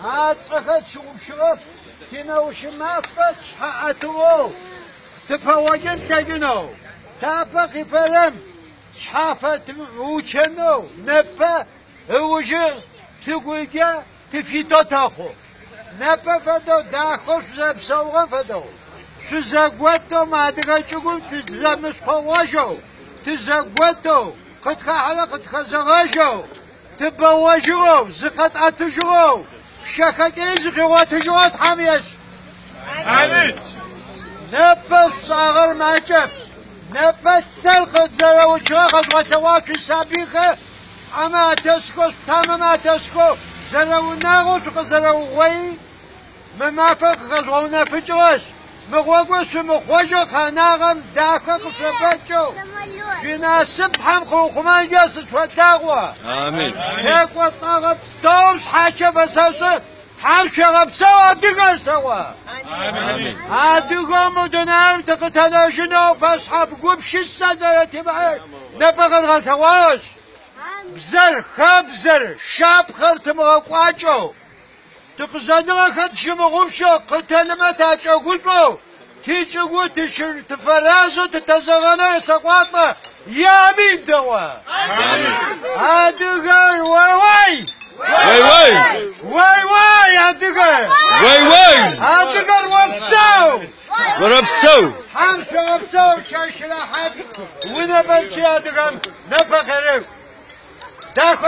عاطفة شغف كنا وشمافة شحاتو تفوجن تجنو تافق فرم شحافة وشنو نبا وجه تقولجا تفيتو تاخو نبا فدو داخل زبسوغا فدو شزاقوتو ما تقول تزمس فواجو تزاقوتو قد خاحلا قد خزغاجو تبواجو زقت اتجو شكك ازغي واتجو تحميش عليك نبا صغر معجب نبا تلقى زلو شاخذ وتواكي سابقة اما تسكو تماما تسكو زلو ناغو زلو وي مما فق غزونا فجوش مغوغوش مخوجو خاناغم داخل فبجو فينا سبت حمخو خمان جاسد فتاغوا آمين هيكو طاغب ستوش حاجة بسوسة تحمشي غبسوا دقا سوا آمين دقا مدنام تقتنا جنو فاصحاب قبش السادرة تبعي نبغى الغثواش بزر خبزر شاب خرت مغاقواجو تقصدنا خد شمغوشو قتل ما تاجو قلبو تيجي قلت تفرازو تتزغنا سقواطنا يا مين دوا هادقر واي واي واي واي واي واي هادقر واي واي هادقر وابسو وربسو حمشو وابسو شاشلا حد ونبنشي هادقر نفقرب داخل